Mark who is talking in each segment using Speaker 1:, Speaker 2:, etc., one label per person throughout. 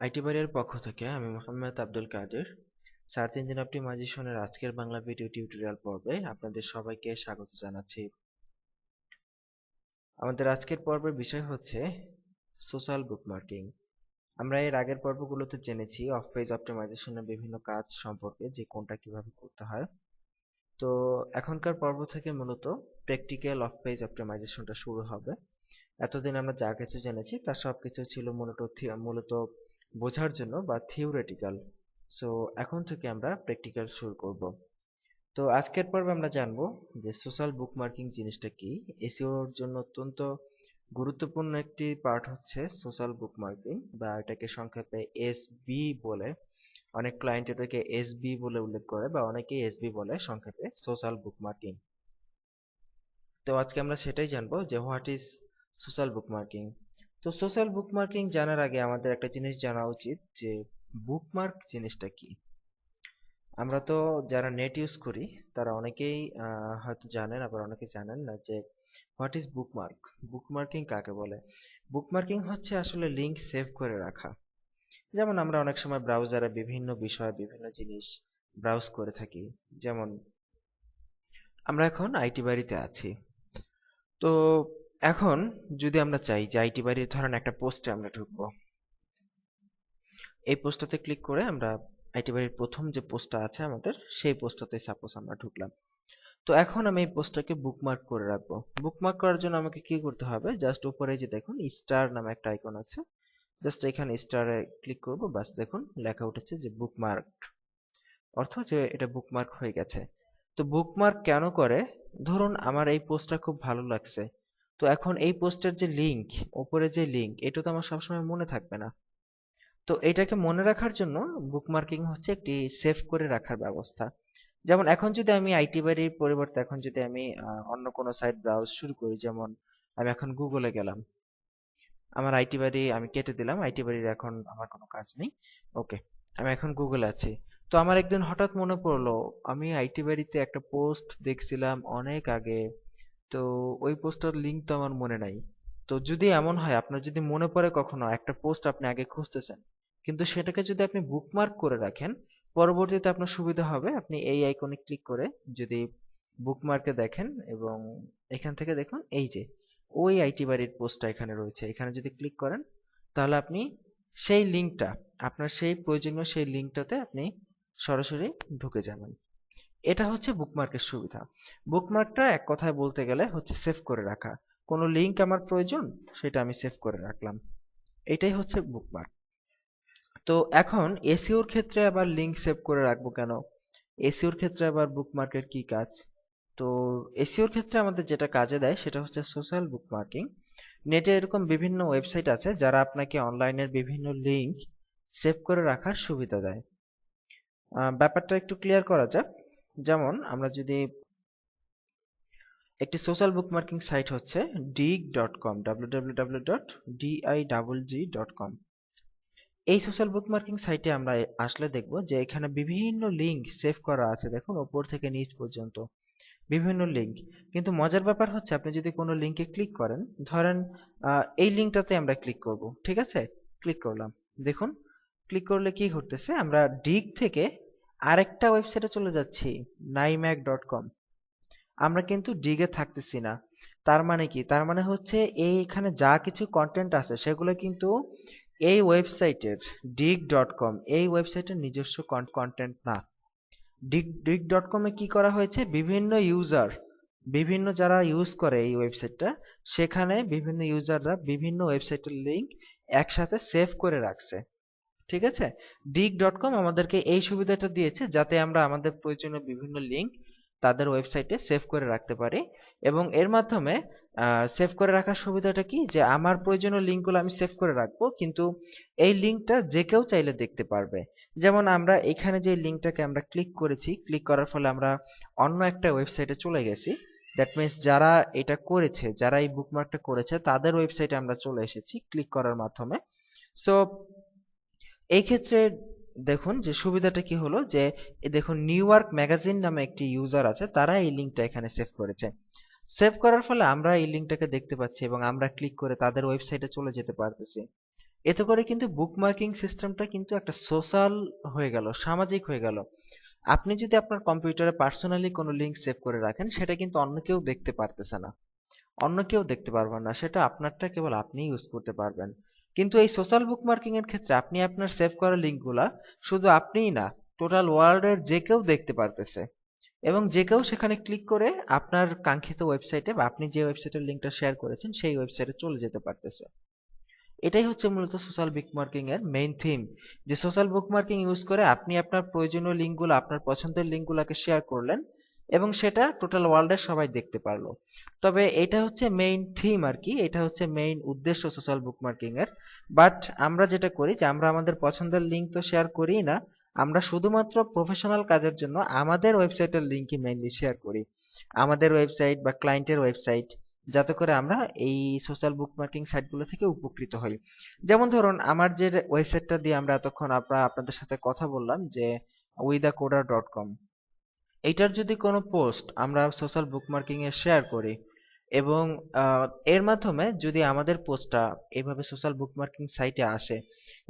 Speaker 1: IT বাড়ির পক্ষ থেকে আমি মোহাম্মদ আব্দুল কাদের সার্চ ইঞ্জিন অপটিমাইজেশনের আজকের বাংলা ভিডিও টিউটোরিয়াল পর্বে আপনাদের সবাইকে স্বাগত জানাচ্ছি। আমাদের আজকের পর্বের বিষয় হচ্ছে সোশ্যাল বুকমার্কিং। আমরা এর আগের পর্বগুলোতে জেনেছি অফ পেজ অপটিমাইজেশনের বিভিন্ন কাজ সম্পর্কে, যে কোনটা কিভাবে করতে হয়। তো এখনকার পর্ব থেকে মূলত প্র্যাকটিক্যাল অফ পেজ অপটিমাইজেশনটা শুরু হবে। এতদিন আমরা যা কিছু জেনেছি তার সবকিছু ছিল মূলত বোঝার জন্য বা থিওরিটিক্যাল। সো এখন থেকে আমরা প্র্যাকটিক্যাল শুরু করব। তো আজকের পর্বে আমরা জানবো যে সোশ্যাল বুকমার্কিং জিনিসটা কি। এসইওর জন্য অত্যন্ত গুরুত্বপূর্ণ একটি পার্ট হচ্ছে সোশ্যাল বুকমার্কিং, বা এটাকে সংক্ষেপে এসবি বলে। অনেক ক্লায়েন্ট এটাকে এসবি বলে উল্লেখ করে, বা অনেকেই এসবি বলে সংক্ষেপে, সোশ্যাল বুকমার্কিং। তো আজকে আমরা সেটাই জানবো যে হোয়াট ইজ সোশ্যাল বুকমার্কিং। তো সোশ্যাল বুকমার্কিং জানার আগে আমাদের একটা জিনিস জানা উচিত যে বুকমার্ক জিনিসটা কি। আমরা তো যারা নেট ইউজ করি তারা অনেকেই হয়তো জানেন, আবার অনেকে জানেন না যে হোয়াট ইজ বুকমার্ক। বুকমার্কিং কাকে বলে? বুকমার্কিং হচ্ছে আসলে লিংক সেভ করে রাখা। যেমন আমরা অনেক সময় ব্রাউজারে বিভিন্ন বিষয়, বিভিন্ন জিনিস ব্রাউজ করে থাকি। যেমন আমরা এখন আইটি বাড়িতে আছি। তো এখন যদি আমরা চাই যে আইটি বাড়ির ধরেন একটা পোস্টে আমরা ঢুকবো, এই পোস্টটাতে ক্লিক করে আমরা আইটি বাড়ির প্রথম যে পোস্টটা আছে আমাদের, সেই পোস্টটাতে সাপোজ আমরা ঢুকলাম। তো এখন আমি এই পোস্টটাকে বুকমার্ক করে রাখবো। বুকমার্ক করার জন্য আমাকে কি করতে হবে? জাস্ট উপরে যে দেখুন স্টার নামে একটা আইকন আছে, জাস্ট এখানে স্টারে ক্লিক করব, বাস দেখুন লেখা উঠেছে যে বুকমার্ক, অর্থ যে এটা বুকমার্ক হয়ে গেছে। তো বুকমার্ক কেন করে? ধরুন আমার এই পোস্টটা খুব ভালো লাগছে, তো এখন এই পোস্টের যে লিংক, উপরে যে লিংক, এটা তো আমার সবসময় মনে থাকবে না। তো এটাকে মনে রাখার জন্য বুকমার্কিং হচ্ছে একটি সেভ করে রাখার ব্যবস্থা। যেমন এখন যদি আমি আইটি বাড়ির পরিবর্তে এখন যদি আমি অন্য কোনো সাইট ব্রাউজ শুরু করি, যেমন আমি এখন গুগলে গেলাম, আমার আইটি বাড়ি আমি কেটে দিলাম, আইটি বাড়ির এখন আমার কোনো কাজ নেই। ওকে, আমি এখন গুগলে আছি। তো আমার একদিন হঠাৎ মনে পড়লো আমি আইটি বাড়িতে একটা পোস্ট দেখছিলাম অনেক আগে, তো ওই পোস্টার লিংক তো আমার মনে নাই। তো যদি এমন হয় আপনার যদি মনে পড়ে কখনো একটা পোস্ট আপনি আগে খুঁজতেছেন, কিন্তু সেটাকে যদি আপনি বুকমার্ক করে রাখেন, পরবর্তীতে আপনার সুবিধা হবে। আপনি এই আইকনে ক্লিক করে যদি বুকমার্কে দেখেন, এবং এখান থেকে দেখুন এই যে ওই আইটি বাড়ির পোস্টটা এখানে রয়েছে, এখানে যদি ক্লিক করেন তাহলে আপনি সেই লিংকটা, আপনার সেই প্রয়োজনীয় সেই লিংকটাতে আপনি সরাসরি ঢুকে যাবেন। এটা হচ্ছে বুকমার্কের সুবিধা। বুকমার্কটা এক কথায় বলতে গেলে হচ্ছে সেভ করে রাখা। কোনো লিংক আমার প্রয়োজন, সেটা আমি সেভ করে রাখলাম। এটাই হচ্ছে বুকমার্ক। তো এখন এসইওর ক্ষেত্রে আবার লিংক সেভ করে রাখবো কেন? এসইওর ক্ষেত্রে আবার বুকমার্কের কি কাজ? তো এসইওর ক্ষেত্রে আমাদের যেটা কাজে দেয় সেটা হচ্ছে সোশ্যাল বুকমার্কিং। নেটে এরকম বিভিন্ন ওয়েবসাইট আছে যারা আপনাকে অনলাইনের বিভিন্ন লিংক সেভ করে রাখার সুবিধা দেয়। ব্যাপারটা একটু ক্লিয়ার করা যাক। যেমন আমরা যদি একটি সোশ্যাল বুকমার্কিং সাইট হচ্ছে dig.com, www.digg.com। এই সোশ্যাল বুকমার্কিং সাইটে আমরা আসলে দেখব যে এখানে বিভিন্ন লিংক সেভ করা আছে, দেখুন উপর থেকে নিচ পর্যন্ত বিভিন্ন লিংক। কিন্তু মজার ব্যাপার হচ্ছে আপনি যদি কোনো লিংকে ক্লিক করেন, ধরেন এই লিংকটাতে আমরা ক্লিক করব, ঠিক আছে? ক্লিক করলাম, দেখুন ক্লিক করলে কি ঘটতেছে, আমরা ডিগ থেকে আরেকটা ওয়েবসাইটে চলে যাচ্ছি, nymac.com। আমরা কিন্তু ডিগে থাকতেছি না। তার মানে কি? তার মানে হচ্ছে এইখানে যা কিছু কন্টেন্ট আছে সেগুলো কিন্তু এই ওয়েবসাইটের dig.com এই ওয়েবসাইটের নিজস্ব কন্টেন্ট না। dig.com এ কি করা হয়েছে, বিভিন্ন ইউজার, বিভিন্ন যারা ইউজ করে এই ওয়েবসাইটটা, সেখানে বিভিন্ন ইউজাররা বিভিন্ন ওয়েবসাইটের লিংক একসাথে সেভ করে রাখছে, ঠিক আছে? dig.com আমাদেরকে এই সুবিধাটা দিয়েছে যাতে আমরা আমাদের প্রয়োজনীয় বিভিন্ন লিংক তাদের ওয়েবসাইটে সেভ করে রাখতে পারি। এবং এর মাধ্যমে সেভ করে রাখার সুবিধাটা কি, যে আমার প্রয়োজনীয় লিঙ্কগুলো আমি সেভ করে রাখবো, কিন্তু এই লিঙ্কটা যে কেউ চাইলে দেখতে পারবে। যেমন আমরা এখানে যে লিঙ্কটাকে আমরা ক্লিক করেছি, ক্লিক করার ফলে আমরা অন্য একটা ওয়েবসাইটে চলে গেছি। দ্যাট মিনস যারা এটা করেছে, যারা এই বুকমার্কটা করেছে তাদের ওয়েবসাইটে আমরা চলে এসেছি ক্লিক করার মাধ্যমে। সো এই ক্ষেত্রে দেখুন যে সুবিধাটা কি হলো, যে দেখুন নিউ ইয়র্ক ম্যাগাজিন নামে একটি ইউজার আছে, তারা এই লিঙ্কটা এখানে সেভ করেছে। সেভ করার ফলে আমরা এই লিঙ্কটাকে দেখতে পাচ্ছি এবং আমরা ক্লিক করে তাদের ওয়েবসাইটে চলে যেতে পারতেছি। এতে করে কিন্তু বুকমার্কিং সিস্টেমটা কিন্তু একটা সোশ্যাল হয়ে গেল, সামাজিক হয়ে গেল। আপনি যদি আপনার কম্পিউটারে পার্সোনালি কোনো লিংক সেভ করে রাখেন, সেটা কিন্তু অন্য কেউ দেখতে পারতেছে না, অন্য কেউ দেখতে পারবেন না, সেটা আপনারটা কেবল আপনিই ইউজ করতে পারবেন। কিন্তু এই সোশ্যাল বুকমার্কিং এর ক্ষেত্রে আপনি আপনার সেভ করা লিঙ্কগুলা শুধু আপনিই না, টোটাল ওয়ার্ল্ডের যে কেউ দেখতে পারতেছে, এবং যে কেউ সেখানে ক্লিক করে আপনার কাঙ্ক্ষিত ওয়েবসাইটে বা আপনি যে ওয়েবসাইটের লিঙ্কটা শেয়ার করেছেন সেই ওয়েবসাইটে চলে যেতে পারতেছে। এটাই হচ্ছে মূলত সোশ্যাল বুকমার্কিং এর মেইন থিম, যে সোশ্যাল বুকমার্কিং ইউজ করে আপনি আপনার প্রয়োজনীয় লিঙ্কগুলো, আপনার পছন্দের লিঙ্কগুলোকে শেয়ার করলেন এবং সেটা টোটাল ওয়ার্ল্ডের সবাই দেখতে পারলো। তবে এটা হচ্ছে মেইন থিম আর কি, এটা হচ্ছে মেইন উদ্দেশ্য সোশ্যাল বুকমার্কিং এর। বাট আমরা যেটা করি যে আমরা আমাদের পছন্দের লিঙ্ক তো শেয়ার করিই না, আমরা শুধুমাত্র প্রফেশনাল কাজের জন্য আমাদের ওয়েবসাইটের লিঙ্কই মেইনলি শেয়ার করি, আমাদের ওয়েবসাইট বা ক্লায়েন্টের ওয়েবসাইট, যাতে করে আমরা এই সোশ্যাল বুকমার্কিং সাইটগুলো থেকে উপকৃত হই। যেমন ধরুন আমার যে ওয়েবসাইটটা দিয়ে আমরা এতক্ষণ আপনাদের সাথে কথা বললাম, যে wethecoder.com, এইটার যদি কোনো পোস্ট আমরা সোশ্যাল বুকমার্কিং এ শেয়ার করি এবং এর মাধ্যমে যদি আমাদের পোস্টটা এইভাবে সোশ্যাল বুকমার্কিং সাইটে আসে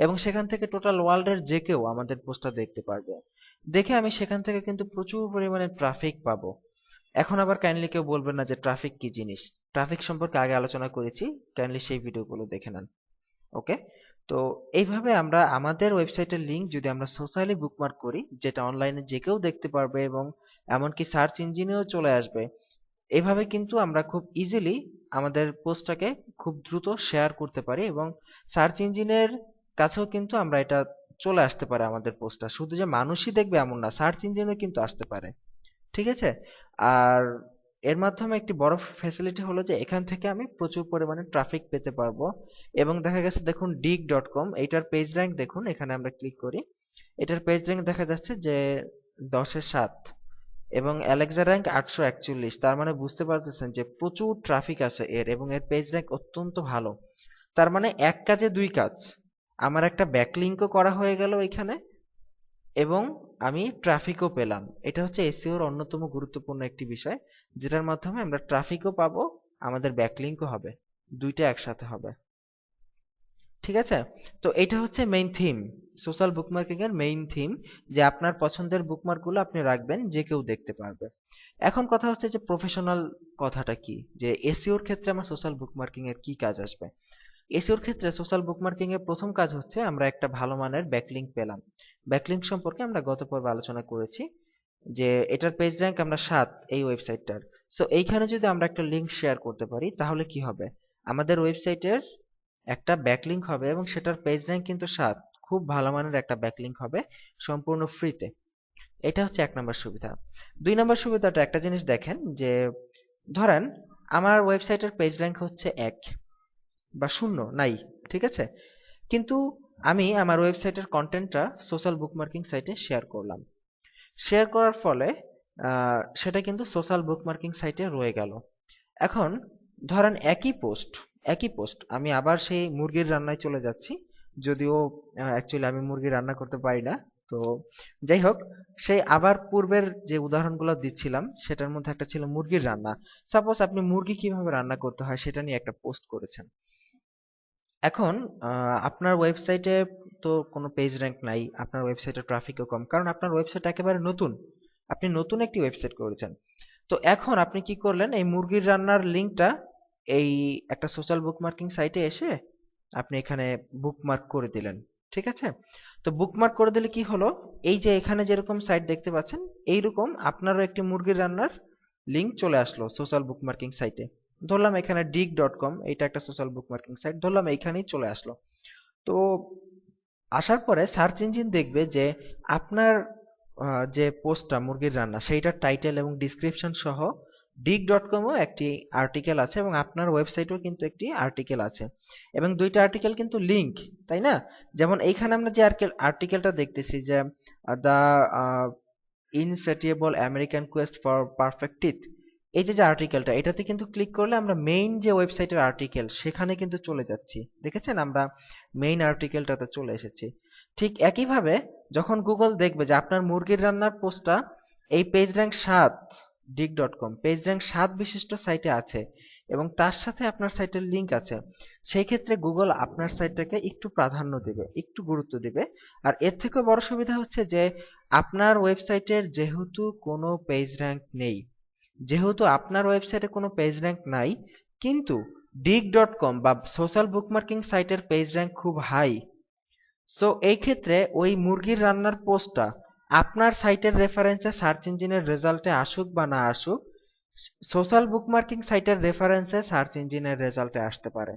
Speaker 1: এবং সেখান থেকে টোটাল ওয়ার্ল্ডের যে কেউ আমাদের পোস্টটা দেখতে পারবে, দেখে আমি সেখান থেকে কিন্তু প্রচুর পরিমাণে ট্রাফিক পাবো। এখন আবার কাইন্ডলি কেউ বলবেন না যে ট্রাফিক কি জিনিস, ট্রাফিক সম্পর্কে আগে আলোচনা করেছি, কাইন্ডলি সেই ভিডিওগুলো দেখে নেন। ওকে, তো এইভাবে আমরা আমাদের ওয়েবসাইটের লিংক যদি আমরা সোশ্যালি বুকমার্ক করি, যেটা অনলাইনে যে কেউ দেখতে পারবে এবং এমনকি সার্চ ইঞ্জিনেও চলে আসবে, এভাবে কিন্তু আমরা খুব ইজিলি আমাদের পোস্টটাকে খুব দ্রুত শেয়ার করতে পারি এবং সার্চ ইঞ্জিনের কাছেও কিন্তু আমরা এটা চলে আসতে পারে আমাদের পোস্টটা, শুধু যে মানুষই দেখবে এমন না, সার্চ ইঞ্জিনও কিন্তু আসতে পারে। ঠিক আছে? আর এর মাধ্যমে একটি বড় ফ্যাসিলিটি হলো যে এখান থেকে আমি প্রচুর পরিমাণে ট্রাফিক পেতে পারবো। এবং দেখা গেছে দেখুন dig.com, এইটার পেজ র্যাঙ্ক দেখুন, এখানে আমরা ক্লিক করি, এটার পেজ র্যাঙ্ক দেখা যাচ্ছে যে 10-এ 7 এবং অ্যালেক্সা র্যাঙ্ক 841। তার মানে বুঝতে পারতেছেন যে প্রচুর ট্রাফিক আছে এর এবং এর পেজ র্যাঙ্ক অত্যন্ত ভালো। তার মানে এক কাজে দুই কাজ, আমার একটা ব্যাকলিঙ্কও করা হয়ে গেল এখানে এবং আমি ট্রাফিকও পেলাম। এটা হচ্ছে এসইওর অন্যতম গুরুত্বপূর্ণ একটি বিষয়, যেটার মাধ্যমে আমরা ট্রাফিকও পাবো, আমাদের ব্যাকলিঙ্কও হবে, দুইটা একসাথে হবে। ঠিক আছে? তো এটা হচ্ছে মেইন থিম, সোশ্যাল বুকমার্কিং এর মেইন থিম, যে আপনার পছন্দের বুকমার্কগুলো আপনি রাখবেন, যে কেউ দেখতে পারবে। এখন কথা হচ্ছে যে প্রফেশনাল কথাটা কি, যে এসইওর ক্ষেত্রে আমার সোশ্যাল বুকমার্কিং এর কি কাজ আসবে। এসইওর ক্ষেত্রে সোশ্যাল বুকমার্কিং এর প্রথম কাজ হচ্ছে আমরা একটা ভালো মানের ব্যাকলিঙ্ক পেলাম। ব্যাকলিঙ্ক সম্পর্কে আমরা গত পর্বে আলোচনা করেছি যে এটার পেজ র্যাঙ্ক আমরা 7 এই ওয়েবসাইটটার। সো এইখানে যদি আমরা একটা লিঙ্ক শেয়ার করতে পারি তাহলে কি হবে, আমাদের ওয়েবসাইটের একটা ব্যাকলিঙ্ক হবে এবং সেটার পেজ র্যাঙ্ক কিন্তু 7, খুব ভালো মানের একটা ব্যাকলিঙ্ক হবে, সম্পূর্ণ ফ্রিতে। এটা হচ্ছে 1 নম্বর সুবিধা। 2 নম্বর সুবিধাটা একটা জিনিস দেখেন, যে ধরেন আমার ওয়েবসাইটের পেজ র্যাঙ্ক হচ্ছে 1 বা 0 নাই, ঠিক আছে, কিন্তু আমি আমার ওয়েবসাইটের কন্টেন্টটা সোশ্যাল বুকমার্কিং সাইটে শেয়ার করলাম। শেয়ার করার ফলে সেটা কিন্তু সোশ্যাল বুকমার্কিং সাইটে রয়ে গেল। এখন ধরেন একই পোস্ট আমি আবার সেই মুরগির রান্নায় চলে যাচ্ছি, যদিও অ্যাকচুয়ালি আমি মুরগি রান্না করতে পারি না। তো যাই হোক, সেই আবার পূর্বের যে উদাহরণগুলো দিচ্ছিলাম সেটার মধ্যে একটা ছিল মুরগির রান্না। সাপোজ আপনি মুরগি কিভাবে রান্না করতে হয় সেটা নিয়ে একটা পোস্ট করেছেন। এখন আপনার ওয়েবসাইটে তো কোনো পেজ র্যাঙ্ক নাই, আপনার ওয়েবসাইটে ট্রাফিকও কম, কারণ আপনার ওয়েবসাইট একেবারে নতুন, আপনি নতুন একটি ওয়েবসাইট করেছেন। তো এখন আপনি কি করলেন, এই মুরগির রান্নার লিঙ্কটা এই একটা সোশ্যাল বুকমার্কিং সাইটে এসে আপনি এখানে বুকমার্ক করে দিলেন। ঠিক আছে? তো বুকমার্ক করে দিলে কি হলো, এই যে এখানে যেরকম সাইট দেখতে পাচ্ছেন এইরকম আপনারও একটি মুরগির রান্নার লিঙ্ক চলে আসলো সোশ্যাল বুকমার্কিং সাইটে। ধরলাম এখানে dig.com, এটা একটা সোশ্যাল বুকমার্কিং সাইট, ধরলাম এইখানেই চলে আসলো। তো আসার পরে সার্চ ইঞ্জিন দেখবে যে আপনার যে পোস্টটা মুরগির রান্না সেইটার টাইটেল এবং ডিসক্রিপশন সহ dig.com-ও একটি আর্টিকেল আছে এবং আপনার ওয়েবসাইটেও কিন্তু একটি আর্টিকেল আছে এবং দুইটা আর্টিকেল কিন্তু লিংক, তাই না? যেমন এইখানে আমরা যে আর্টিকেলটা দেখতেছি যে the insatiable American quest for perfect teeth, এই যে আর্টিকেলটা, এটাতে কিন্তু ক্লিক করলে আমরা মেইন যে ওয়েবসাইটের আর্টিকেল সেখানে কিন্তু চলে যাচ্ছি। দেখেছেন, আমরা মেইন আর্টিকেলটাতে চলে এসেছি। ঠিক একইভাবে যখন গুগল দেখবে যে আপনার মুরগির রান্নার পোস্টটা এই page rank 7 dig.com page rank 7 বিশিষ্ট সাইটে আছে, এবং তার সাথে আপনার সাইটের লিঙ্ক আছে, সেই ক্ষেত্রে গুগল আপনার সাইটটাকে একটু প্রাধান্য দেবে, একটু গুরুত্ব দিবে। আর এর থেকেও বড় সুবিধা হচ্ছে যে আপনার ওয়েবসাইটের যেহেতু কোনো পেজ র্যাঙ্ক নেই, যেহেতু আপনার ওয়েবসাইটে কোনো পেজ র্যাঙ্ক নাই, কিন্তু dig.com বা সোশ্যাল বুকমার্কিং সাইটের পেজ র্যাঙ্ক খুব হাই, সো এই ক্ষেত্রে ওই মুরগির রান্নার পোস্টটা আপনার সাইটের রেফারেন্সে সার্চ ইঞ্জিনের রেজাল্টে আসুক বা না আসুক, সোশ্যাল বুকমার্কিং সাইটের রেফারেন্সে সার্চ ইঞ্জিনের রেজাল্টে আসতে পারে।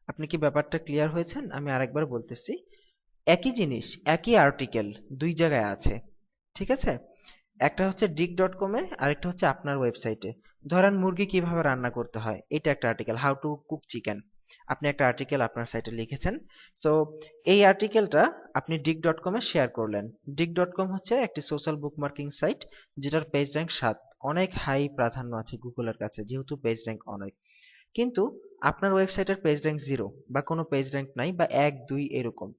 Speaker 1: আপনি কি ব্যাপারটা ক্লিয়ার হয়েছেন? আমি আরেকবার বলতেছি, একই জিনিস, একই আর্টিকেল দুই জায়গায় আছে, ঠিক আছে? একটা হচ্ছে dig.com এ, আরেকটা হচ্ছে আপনার ওয়েবসাইটে। ধরেন মুরগি কিভাবে রান্না করতে হয়, এটা একটা article, how to cook chicken, আপনি একটা আর্টিকেল আপনার সাইটে লিখেছেন। সো এই আর্টিকেলটা আপনি dig.com এ শেয়ার করলেন। dig.com হচ্ছে একটি সোশ্যাল বুকমার্কিং সাইট, যেটার পেজ র্যাঙ্ক 7, অনেক হাই প্রাধান্য আছে গুগলের কাছে, যেহেতু পেজ র্যাঙ্ক অনেক। কিন্তু আপনার ওয়েবসাইটের পেজ র্যাঙ্ক 0 বা কোনো পেজ র্যাঙ্ক নাই, বা 1 2 এরকম।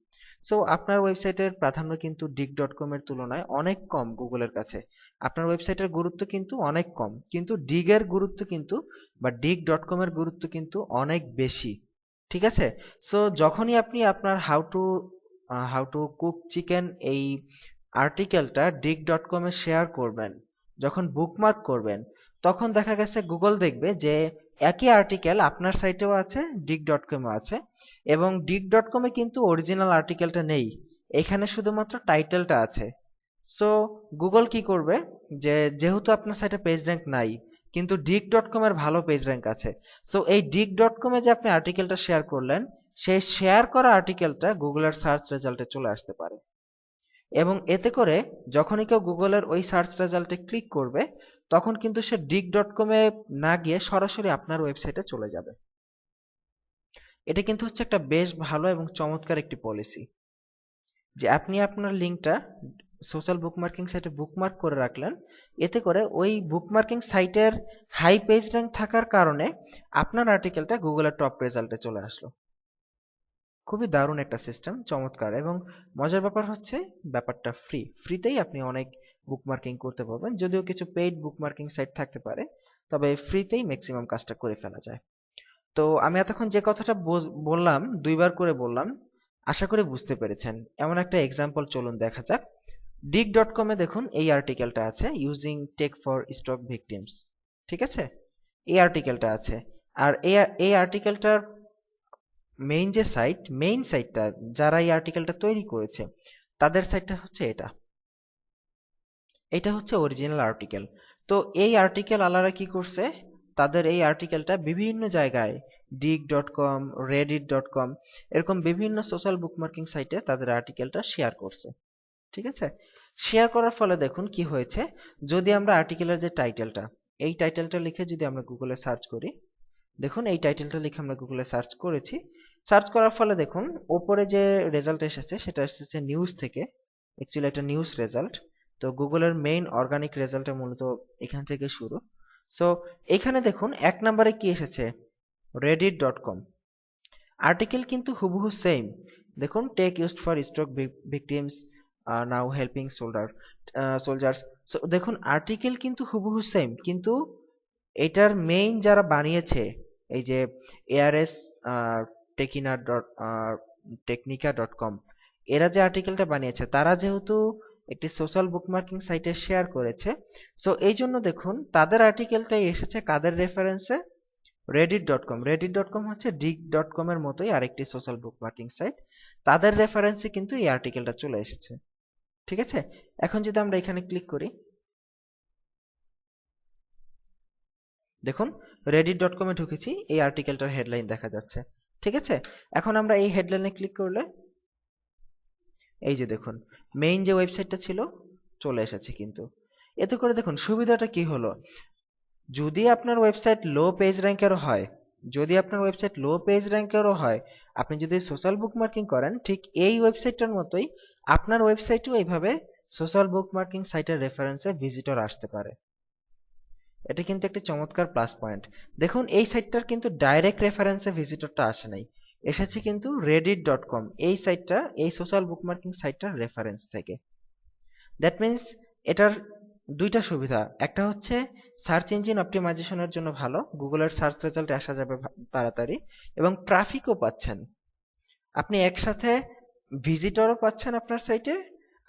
Speaker 1: সো আপনার ওয়েবসাইটের প্রাধান্য কিন্তু dig.com এর তুলনায় অনেক কম গুগলের কাছে। আপনার ওয়েবসাইটের গুরুত্ব কিন্তু অনেক কম, কিন্তু dig এর গুরুত্ব কিন্তু, বা dig.com এর গুরুত্ব কিন্তু অনেক বেশি, ঠিক আছে? সো যখনই আপনি আপনার হাউ টু কুক চিকেন এই আর্টিকেলটা dig.com এ শেয়ার করবেন, যখন বুকমার্ক করবেন, তখন দেখা গেছে গুগল দেখবে যে একই আর্টিকেল আপনার সাইটেও আছে, dig.com এও আছে, এবং dig.com এ কিন্তু অরিজিনাল আর্টিকেলটা নেই, এখানে শুধুমাত্র টাইটেলটা আছে। সো গুগল কি করবে, যে যেহেতু আপনার সাইটে পেজ র্যাঙ্ক নাই, কিন্তু dig.com এর ভালো পেজ র্যাঙ্ক আছে, সো এই dig.com এ যে আপনি আর্টিকেলটা শেয়ার করলেন, সেই শেয়ার করা আর্টিকেলটা গুগলের সার্চ রেজাল্টে চলে আসতে পারে। এবং এতে করে যখনই কেউ গুগলের ওই সার্চ রেজাল্টে ক্লিক করবে, তখন কিন্তু সে dig.com এ না গিয়ে সরাসরি আপনার ওয়েবসাইটে চলে যাবে। এটা কিন্তু হচ্ছে একটা বেশ ভালো এবং চমৎকার একটি পলিসি, যে আপনি আপনার লিঙ্কটা সোশ্যাল বুকমার্কিং সাইটে বুকমার্ক করে রাখলেন, এতে করে ওই বুকমার্কিং সাইটের হাই পেজ র্যাঙ্ক থাকার কারণে আপনার আর্টিকেলটা গুগলের টপ রেজাল্টে চলে আসলো। খুবই দারুণ একটা সিস্টেম, চমৎকার। এবং মজার ব্যাপার হচ্ছে ব্যাপারটা ফ্রিতেই আপনি অনেক বুকমার্কিং করতে পারবেন, যদিও কিছু পেইড বুকমার্কিং সাইট থাকতে পারে, তবে ফ্রিতেই ম্যাক্সিমাম কাজটা করে ফেলা যায়। তো আমি এতক্ষণ যে কথাটা বললাম, দুইবার করে বললাম, আশা করি বুঝতে পেরেছেন। এমন একটা এক্সাম্পল চলুন দেখা যাক। dig.com এ দেখুন এই আর্টিকেলটা আছে, using tech for stroke victims, ঠিক আছে? এই আর্টিকেলটা আছে। আর এই আর্টিকেলটার মেইন সাইটটা যারা এই আর্টিকেলটা তৈরি করেছে, তাদের সাইটটা হচ্ছে এটা। এটা হচ্ছে অরিজিনাল আর্টিকেল। তো এই আর্টিকেল আলারা কি করছে, তাদের এই আর্টিকেলটা বিভিন্ন জায়গায় dig.com, reddit.com এরকম বিভিন্ন সোশ্যাল বুকমার্কিং সাইটে তাদের আর্টিকেলটা শেয়ার করছে, ঠিক আছে? শেয়ার করার ফলে দেখুন কি হয়েছে, যদি আমরা আর্টিকেলের যে টাইটেলটা, এই টাইটেলটা লিখে যদি আমরা গুগলে সার্চ করি, দেখুন এই টাইটেলটা লিখে আমরা গুগলে সার্চ করেছি, সার্চ করার ফলে দেখুন ওপরে যে রেজাল্ট এসেছে সেটা এসেছে নিউজ থেকে, অ্যাকচুয়ালি এটা নিউজ রেজাল্ট। তো গুগলের মেইন অর্গানিক রেজাল্টটা মূলত এখান থেকে শুরু। সো এখানে দেখুন 1 নম্বরে কি এসেছে, reddit.com আর্টিকেল কিন্তু হুবহু সেম। দেখুন tech used for stroke victims now helping soldiers. So দেখুন আর্টিকেল কিন্তু হুবহু সেম, কিন্তু এটার মেইন যারা বানিয়েছে, এই যে এআরএস টেকনিকা.com, এরা যে আর্টিকেলটা বানিয়েছে, তারা যেহেতু একটি সোশ্যাল বুকমার্কিং সাইটে শেয়ার করেছে, সো এই জন্য দেখুন তাদের আর্টিকেলটাই এসেছে কাদের রেফারেন্সে, reddit.com হচ্ছে dig.com এর মতোই আরেকটি সোশ্যাল বুকমার্কিং সাইট, তাদের রেফারেন্সে কিন্তু এই আর্টিকেলটা চলে এসেছে, ঠিক আছে? এখন যদি আমরা এখানে ক্লিক করি, দেখুন reddit.com এ ঢুকেছি, এই আর্টিকেলটার হেডলাইন দেখা যাচ্ছে, ঠিক আছে? এখন আমরা এই হেডলাইনে ক্লিক করলে এই যে দেখুন মেইন যে ওয়েবসাইটটা ছিল চলে এসেছে। কিন্তু এতে করে দেখুন সুবিধাটা কি হলো, যদি আপনার ওয়েবসাইট লো পেজ র্যাঙ্কেরও হয়, আপনি যদি সোশ্যাল বুকমার্কিং করেন, ঠিক এই ওয়েবসাইটটার মতোই আপনার ওয়েবসাইটেও এইভাবে সোশ্যাল বুকমার্কিং সাইটের রেফারেন্সে ভিজিটর আসতে পারে। এটা কিন্তু একটা চমৎকার প্লাস পয়েন্ট। দেখুন এই সাইটটার কিন্তু ডাইরেক্ট রেফারেন্সে ভিজিটরটা আসে নাই, এসেছে কিন্তু reddit.com এই সাইটটা, এই সোশ্যাল বুকমার্কিং সাইটটার রেফারেন্স থেকে। দ্যাট মিন্স এটার দুইটা সুবিধা, একটা হচ্ছে সার্চ ইঞ্জিন অপটিমাইজেশনের জন্য ভালো, গুগলের সার্চ রেজাল্টে আসা যাবে তাড়াতাড়ি, এবং ট্রাফিকও পাচ্ছেন। আপনি একসাথে ভিজিটরও পাচ্ছেন আপনার সাইটে,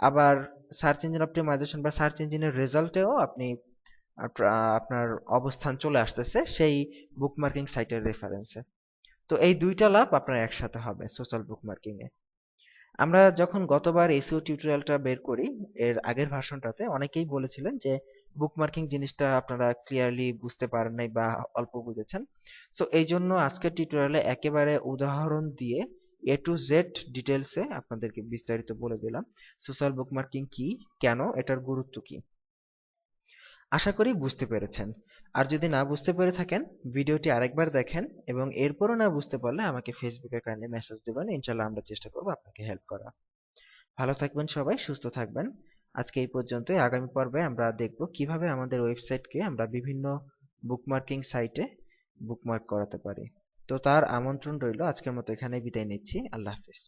Speaker 1: আবার সার্চ ইঞ্জিন অপটিমাইজেশন বা সার্চ ইঞ্জিনের রেজাল্টেও আপনি আপনার অবস্থান চলে আসতেছে সেই বুকমার্কিং সাইটের রেফারেন্সে। তো এই দুইটা লাভ আপনার একসাথে হবে সোশ্যাল বুকমার্কিং এ। আমরা যখন গতবার এসইও টিউটোরিয়ালটা বের করি, এর আগের ভার্সনটাতে অনেকেই বলেছিলেন যে বুকমার্কিং জিনিসটা আপনারা ক্লিয়ারলি বুঝতে পারেন নাই বা অল্প বুঝেছেন। সো এই জন্য আজকের টিউটোরিয়ালে একেবারে উদাহরণ দিয়ে এ টু জেড ডিটেলসে আপনাদেরকে বিস্তারিত বলে দিলাম সোশ্যাল বুকমার্কিং কি, কেন, এটার গুরুত্ব কি। আশা করি বুঝতে পেরেছেন। আর যদি না বুঝতে পেরে থাকেন, ভিডিওটি আরেকবার দেখেন এবং এরপরও না বুঝতে পারলে আমাকে ফেসবুকে কাইন্ডলি মেসেজ দেবেন, ইনশাল্লাহ আমরা চেষ্টা করবো আপনাকে হেল্প করা। ভালো থাকবেন সবাই, সুস্থ থাকবেন। আজকে এই পর্যন্তই। আগামী পর্বে আমরা দেখব কিভাবে আমাদের ওয়েবসাইটকে আমরা বিভিন্ন বুকমার্কিং সাইটে বুকমার্ক করাতে পারি। তো তার আমন্ত্রণ রইল। আজকের মতো এখানেই বিদায় নিচ্ছি। আল্লাহ হাফিজ।